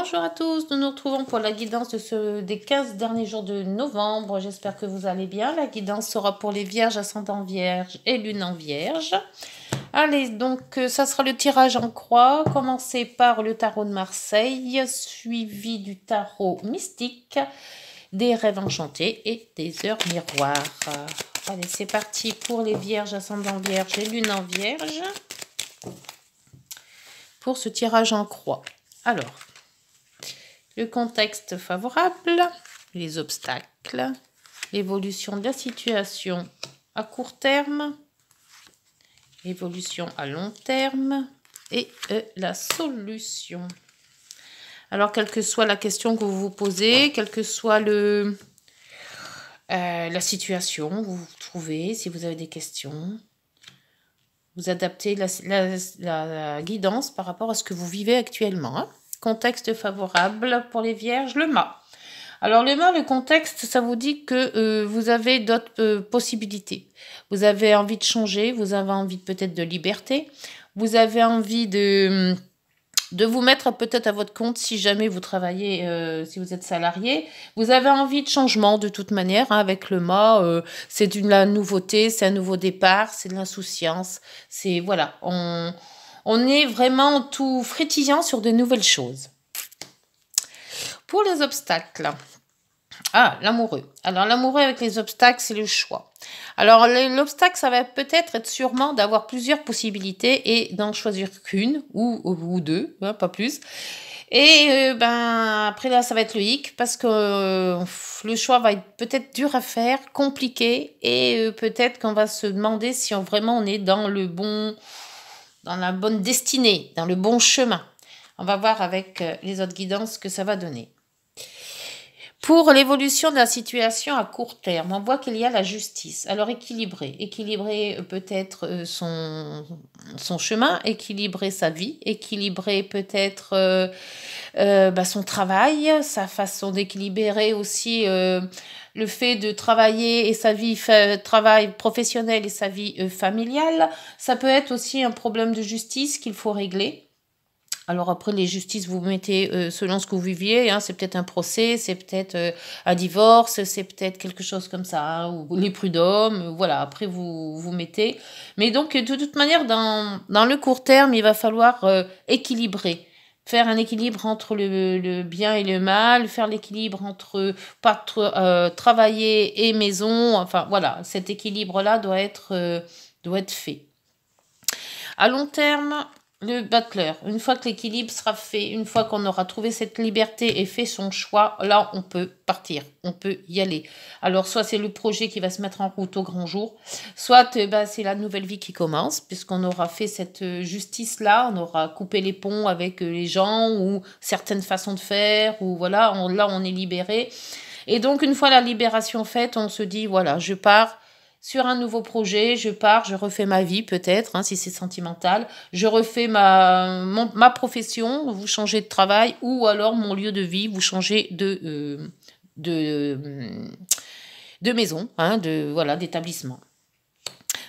Bonjour à tous, nous nous retrouvons pour la guidance des 15 derniers jours de novembre. J'espère que vous allez bien. La guidance sera pour les vierges, ascendant vierge et lune en vierge. Allez, donc ça sera le tirage en croix. Commencez par le tarot de Marseille, suivi du tarot mystique, des rêves enchantés et des heures miroirs. Allez, c'est parti pour les vierges, ascendant vierge et lune en vierge. Pour ce tirage en croix. Alors, le contexte favorable, les obstacles, l'évolution de la situation à court terme, l'évolution à long terme et la solution. Alors, quelle que soit la question que vous vous posez, quelle que soit la situation où vous vous trouvez, si vous avez des questions, vous adaptez la guidance par rapport à ce que vous vivez actuellement. Hein. Contexte favorable pour les vierges, le mât. Alors le mât, le contexte, ça vous dit que vous avez d'autres possibilités. Vous avez envie de changer, vous avez envie peut-être de liberté, vous avez envie de vous mettre peut-être à votre compte si jamais vous travaillez, si vous êtes salarié. Vous avez envie de changement de toute manière, hein, avec le mât, c'est de la nouveauté, c'est un nouveau départ, c'est de l'insouciance, c'est voilà, on est vraiment tout frétillant sur de nouvelles choses. Pour les obstacles, l'amoureux. Alors l'amoureux avec les obstacles, c'est le choix. Alors l'obstacle, ça va peut-être être sûrement d'avoir plusieurs possibilités et d'en choisir qu'une ou deux, hein, pas plus. Et après là, ça va être le hic parce que le choix va être peut-être dur à faire, compliqué et peut-être qu'on va se demander si vraiment on est dans la bonne destinée, dans le bon chemin. On va voir avec les autres guidances ce que ça va donner. Pour l'évolution de la situation à court terme, on voit qu'il y a la justice. Alors équilibrer peut-être son chemin, équilibrer sa vie, équilibrer peut-être son travail, sa façon d'équilibrer aussi le fait de travailler et sa vie travail professionnel et sa vie familiale. Ça peut être aussi un problème de justice qu'il faut régler. Alors après, les justices, vous mettez selon ce que vous viviez, hein, c'est peut-être un procès, c'est peut-être un divorce, c'est peut-être quelque chose comme ça, hein, ou les prud'hommes, voilà, après vous mettez. Mais donc, de toute manière, dans le court terme, il va falloir équilibrer, faire un équilibre entre le bien et le mal, faire l'équilibre entre travailler et maison, enfin voilà, cet équilibre-là doit être fait. À long terme, le battleur, une fois que l'équilibre sera fait, une fois qu'on aura trouvé cette liberté et fait son choix, là, on peut partir, on peut y aller. Alors, soit c'est le projet qui va se mettre en route au grand jour, soit c'est la nouvelle vie qui commence, puisqu'on aura fait cette justice-là, on aura coupé les ponts avec les gens ou certaines façons de faire, ou voilà, là, on est libéré. Et donc, une fois la libération faite, on se dit, voilà, je pars sur un nouveau projet, je pars, je refais ma vie peut-être, hein, si c'est sentimental, je refais ma profession, vous changez de travail, ou alors mon lieu de vie, vous changez de maison, hein, d'établissement.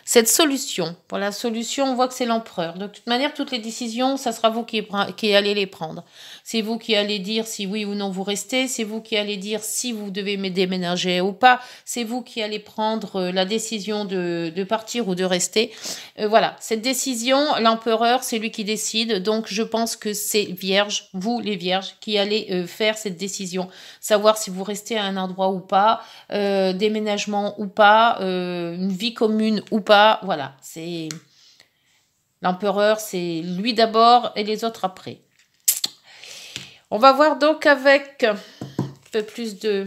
Cette solution, pour la solution, on voit que c'est l'empereur. De toute manière, toutes les décisions, ça sera vous qui allez les prendre. C'est vous qui allez dire si oui ou non vous restez. C'est vous qui allez dire si vous devez me déménager ou pas. C'est vous qui allez prendre la décision de partir ou de rester. Voilà, cette décision, l'empereur, c'est lui qui décide. Donc, je pense que c'est Vierge, vous les Vierges, qui allez faire cette décision. Savoir si vous restez à un endroit ou pas, déménagement ou pas, une vie commune ou pas. Voilà, c'est l'empereur, c'est lui d'abord et les autres après. On va voir donc avec un peu plus de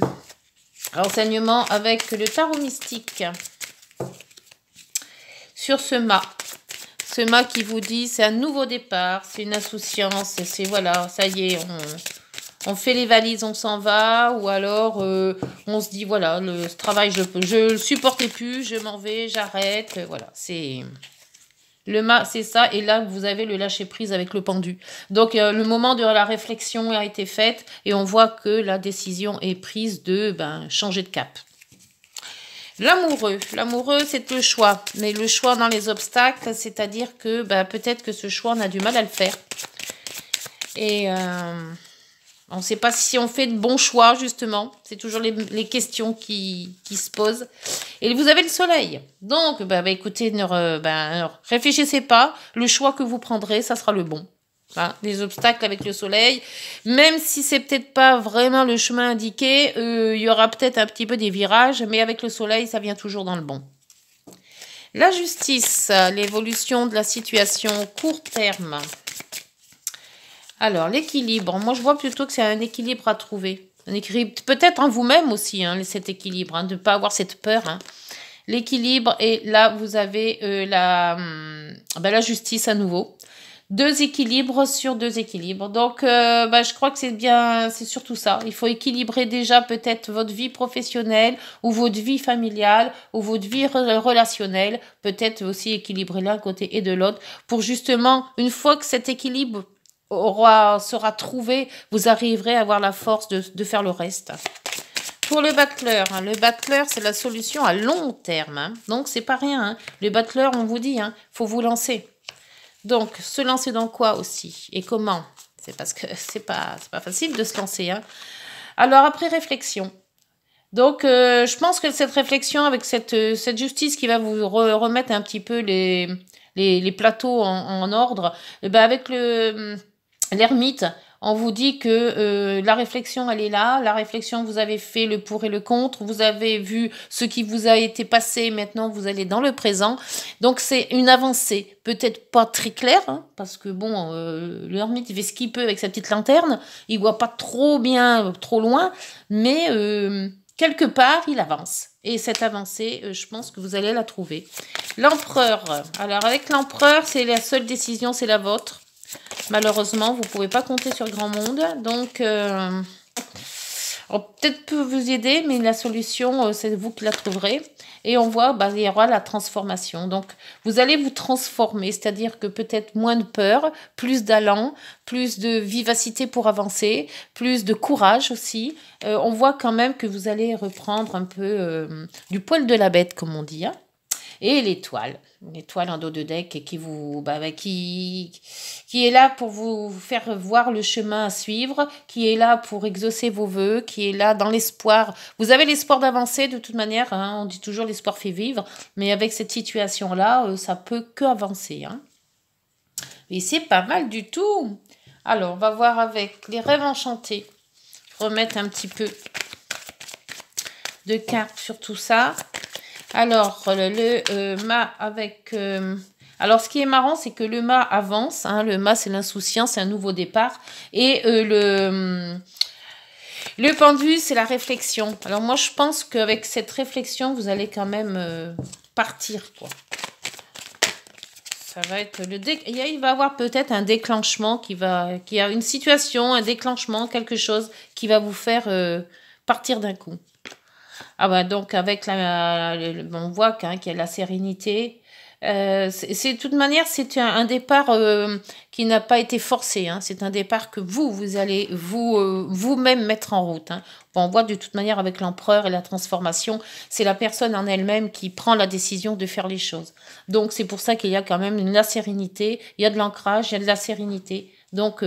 renseignements avec le tarot mystique sur ce mât. Ce mât qui vous dit c'est un nouveau départ, c'est une insouciance, c'est voilà, ça y est, on fait les valises, on s'en va, ou alors on se dit voilà, ce travail je le supportais plus, je m'en vais, j'arrête, voilà, c'est le mât, c'est ça, et là vous avez le lâcher prise avec le pendu. Donc le moment de la réflexion a été fait et on voit que la décision est prise de changer de cap. L'amoureux, c'est le choix, mais le choix dans les obstacles, c'est-à-dire que peut-être que ce choix, on a du mal à le faire. Et On ne sait pas si on fait de bons choix, justement. C'est toujours les questions qui se posent. Et vous avez le soleil. Donc, écoutez, ne réfléchissez pas. Le choix que vous prendrez, ça sera le bon. Hein, les obstacles avec le soleil, même si c'est peut-être pas vraiment le chemin indiqué, il y aura peut-être un petit peu des virages, mais avec le soleil, ça vient toujours dans le bon. La justice, l'évolution de la situation court terme. Alors, l'équilibre. Moi, je vois plutôt que c'est un équilibre à trouver. Un équilibre, peut-être en vous-même aussi, hein, cet équilibre, hein, de ne pas avoir cette peur. Hein. L'équilibre, et là, vous avez la justice à nouveau. 2 équilibres sur 2 équilibres. Donc, je crois que c'est surtout ça. Il faut équilibrer déjà peut-être votre vie professionnelle ou votre vie familiale ou votre vie relationnelle. Peut-être aussi équilibrer l'un côté et de l'autre pour justement, une fois que cet équilibre sera trouvé, vous arriverez à avoir la force de faire le reste. Pour le battleur, hein, le battleur, c'est la solution à long terme. Hein. Donc, c'est pas rien. Hein. Le battleur, on vous dit, faut vous lancer. Donc, se lancer dans quoi aussi? Et comment? C'est parce que c'est pas facile de se lancer. Hein. Alors, après réflexion. Donc, je pense que cette réflexion avec cette justice qui va vous remettre un petit peu les plateaux en ordre, avec l'ermite, on vous dit que la réflexion, elle est là. La réflexion, vous avez fait le pour et le contre. Vous avez vu ce qui vous a été passé. Maintenant, vous allez dans le présent. Donc, c'est une avancée. Peut-être pas très claire, hein, parce que, l'ermite, il fait ce qu'il peut avec sa petite lanterne. Il voit pas trop bien, trop loin. Mais quelque part, il avance. Et cette avancée, je pense que vous allez la trouver. L'empereur. Alors, avec l'empereur, c'est la seule décision, c'est la vôtre. Malheureusement, vous ne pouvez pas compter sur grand monde. Donc, peut-être peut vous aider, mais la solution, c'est vous qui la trouverez. Et on voit, il y aura la transformation. Donc, vous allez vous transformer, c'est-à-dire que peut-être moins de peur, plus d'allant, plus de vivacité pour avancer, plus de courage aussi. On voit quand même que vous allez reprendre un peu du poil de la bête, comme on dit. Hein. Et l'étoile en dos de deck qui est là pour vous faire voir le chemin à suivre, qui est là pour exaucer vos vœux, qui est là dans l'espoir. Vous avez l'espoir d'avancer de toute manière, hein, on dit toujours l'espoir fait vivre, mais avec cette situation-là, ça peut que avancer. Hein. Et c'est pas mal du tout. Alors, on va voir avec les rêves enchantés. Remettre un petit peu de cartes sur tout ça. Alors, le mât avec... alors, ce qui est marrant, c'est que le mât avance. Hein, le mât, c'est l'insouciance, c'est un nouveau départ. Et le pendu, c'est la réflexion. Alors, moi, je pense qu'avec cette réflexion, vous allez quand même partir, quoi. Ça va être il va y avoir peut-être un déclenchement qui a une situation, un déclenchement, quelque chose qui va vous faire partir d'un coup. Ah donc avec on voit qu'il y a la sérénité. C'est de toute manière, c'est un départ qui n'a pas été forcé. Hein. C'est un départ que vous allez vous-même mettre en route. Hein. Bon, on voit de toute manière avec l'empereur et la transformation, c'est la personne en elle-même qui prend la décision de faire les choses. Donc c'est pour ça qu'il y a quand même la sérénité, il y a de l'ancrage, il y a de la sérénité. Donc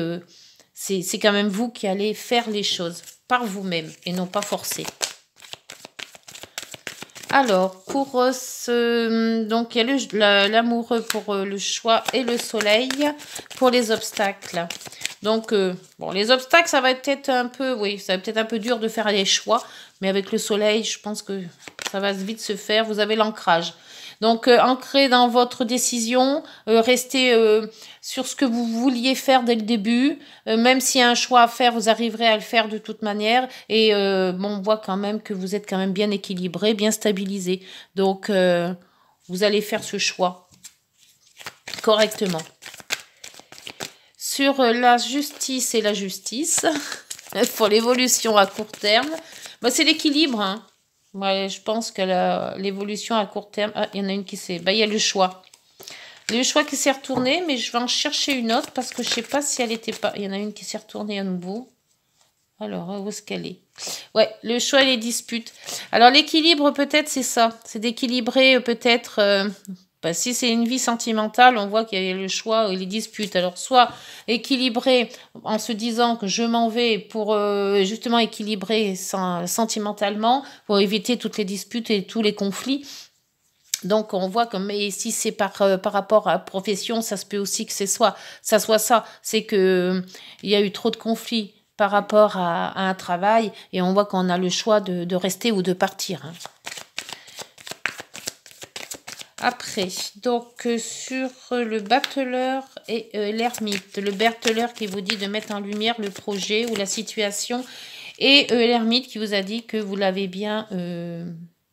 c'est quand même vous qui allez faire les choses par vous-même et non pas forcer. Alors, pour donc il y a l'amoureux pour le choix et le soleil pour les obstacles. Donc, les obstacles, ça va être un peu, ça va peut-être un peu dur de faire les choix, mais avec le soleil, je pense que ça va vite se faire. Vous avez l'ancrage. Donc, ancrez dans votre décision, restez sur ce que vous vouliez faire dès le début. Même s'il y a un choix à faire, vous arriverez à le faire de toute manière. Et on voit quand même que vous êtes quand même bien équilibré, bien stabilisé. Donc, vous allez faire ce choix correctement. Sur la justice et la justice, pour l'évolution à court terme, c'est l'équilibre, hein. Ouais, je pense que l'évolution à court terme... Ah, il y en a une qui s'est... il y a le choix. Le choix qui s'est retourné, mais je vais en chercher une autre parce que je ne sais pas si elle était pas... Il y en a une qui s'est retournée à nouveau. Alors, où est-ce qu'elle est? Ouais, le choix et les disputes. Alors, l'équilibre, peut-être, c'est ça. C'est d'équilibrer, peut-être... Bah, si c'est une vie sentimentale, on voit qu'il y a le choix et les disputes. Alors, soit équilibrer en se disant que je m'en vais pour justement équilibrer sentimentalement, pour éviter toutes les disputes et tous les conflits. Donc, on voit que, mais si c'est par rapport à la profession, ça se peut aussi que ça soit ça. C'est que il y a eu trop de conflits par rapport à un travail et on voit qu'on a le choix de rester ou de partir. Hein. Après, donc sur le battleur et l'ermite. Le battleur qui vous dit de mettre en lumière le projet ou la situation. Et l'ermite qui vous a dit que vous l'avez bien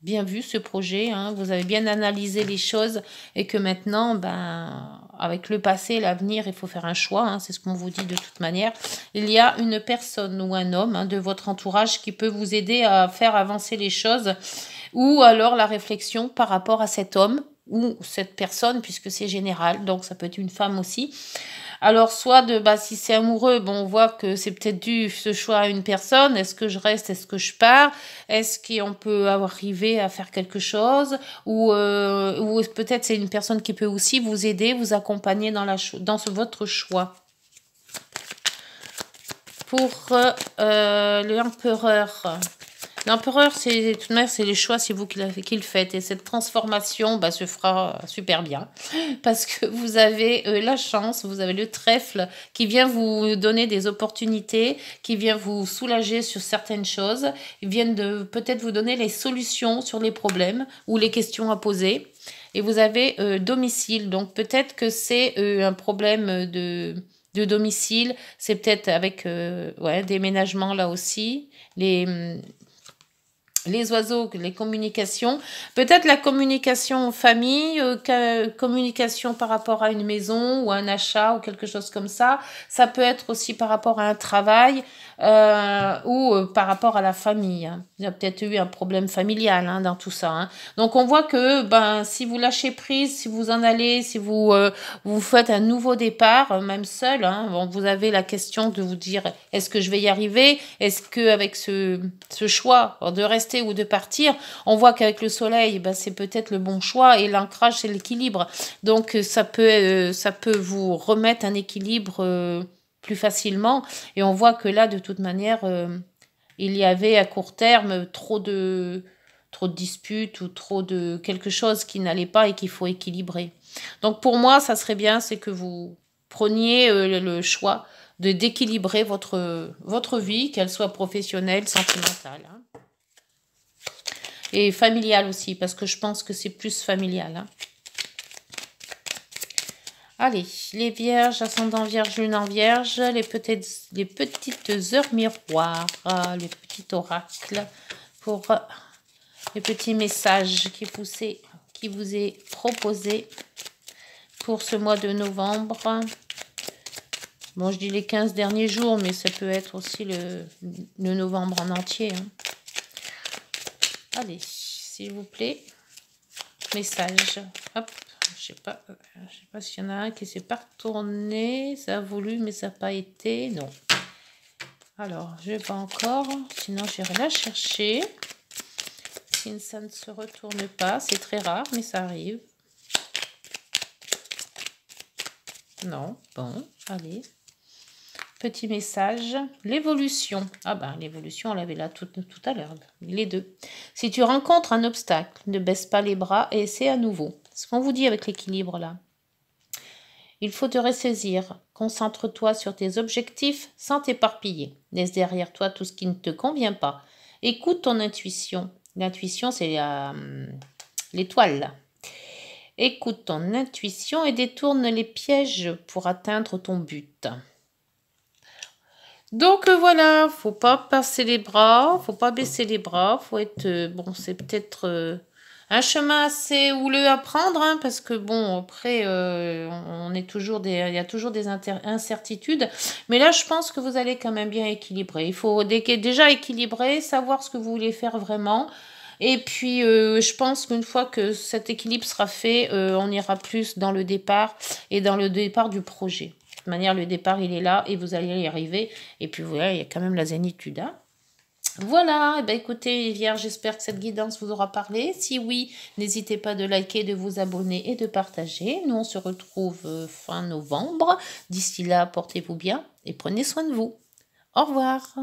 vu ce projet. Hein, vous avez bien analysé les choses et que maintenant, ben, avec le passé, l'avenir, il faut faire un choix. Hein, c'est ce qu'on vous dit de toute manière. Il y a une personne ou un homme de votre entourage qui peut vous aider à faire avancer les choses. Ou alors la réflexion par rapport à cet homme ou cette personne, puisque c'est général, donc ça peut être une femme aussi. Alors, soit si c'est amoureux, bon, on voit que c'est peut-être dû ce choix à une personne. Est-ce que je reste? Est-ce que je pars? Est-ce qu'on peut arriver à faire quelque chose? Ou peut-être c'est une personne qui peut aussi vous aider, vous accompagner dans votre choix. Pour l'empereur. L'empereur, c'est tout de même, c'est les choix, c'est vous qui le faites. Et cette transformation se fera super bien. Parce que vous avez la chance, vous avez le trèfle qui vient vous donner des opportunités, qui vient vous soulager sur certaines choses. Ils viennent peut-être vous donner les solutions sur les problèmes ou les questions à poser. Et vous avez domicile. Donc peut-être que c'est un problème de domicile. C'est peut-être avec déménagement là aussi. Les oiseaux, les communications, peut-être la communication en famille, communication par rapport à une maison ou un achat ou quelque chose comme ça. Ça peut être aussi par rapport à un travail ou par rapport à la famille. Hein. Il y a peut-être eu un problème familial dans tout ça. Hein. Donc on voit que si vous lâchez prise, si vous en allez, si vous faites un nouveau départ, même seul, vous avez la question de vous dire est-ce que je vais y arriver? Est-ce qu'avec ce choix de rester ou de partir, on voit qu'avec le soleil, c'est peut-être le bon choix et l'ancrage, c'est l'équilibre. Donc, ça peut vous remettre un équilibre plus facilement. Et on voit que là, de toute manière, il y avait à court terme trop de disputes ou trop de quelque chose qui n'allait pas et qu'il faut équilibrer. Donc, pour moi, ça serait bien, c'est que vous preniez le choix d'équilibrer votre vie, qu'elle soit professionnelle, sentimentale. Hein. Et familiale aussi, parce que je pense que c'est plus familial. Hein. Allez, les vierges, ascendant vierge, lune en vierge, les petites heures miroirs, les petits oracles pour les petits messages qui vous est proposé pour ce mois de novembre. Bon, je dis les 15 derniers jours, mais ça peut être aussi le novembre en entier. Hein. Allez, s'il vous plaît, message. Hop, je sais pas s'il y en a un qui s'est pas retourné. Ça a voulu, mais ça n'a pas été. Non. Alors, je vais pas encore. Sinon, j'irai la chercher. Si ça ne se retourne pas, c'est très rare, mais ça arrive. Non, bon, allez. Petit message, l'évolution. L'évolution, on l'avait là tout à l'heure, les deux. Si tu rencontres un obstacle, ne baisse pas les bras et essaie à nouveau. Ce qu'on vous dit avec l'équilibre là. Il faut te ressaisir. Concentre-toi sur tes objectifs sans t'éparpiller. Laisse derrière toi tout ce qui ne te convient pas. Écoute ton intuition. L'intuition, c'est l'étoile. Écoute ton intuition et détourne les pièges pour atteindre ton but. Donc voilà, faut pas passer les bras, faut pas baisser les bras, faut être c'est peut-être un chemin assez houleux à prendre parce que après il y a toujours des incertitudes, mais là je pense que vous allez quand même bien équilibrer. Il faut déjà équilibrer, savoir ce que vous voulez faire vraiment. Et puis, je pense qu'une fois que cet équilibre sera fait, on ira plus dans le départ et dans le départ du projet. De toute manière, le départ, il est là et vous allez y arriver. Et puis, voilà, il y a quand même la zénitude. Hein. Voilà, eh ben écoutez les Vierges, j'espère que cette guidance vous aura parlé. Si oui, n'hésitez pas de liker, de vous abonner et de partager. Nous, on se retrouve fin novembre. D'ici là, portez-vous bien et prenez soin de vous. Au revoir.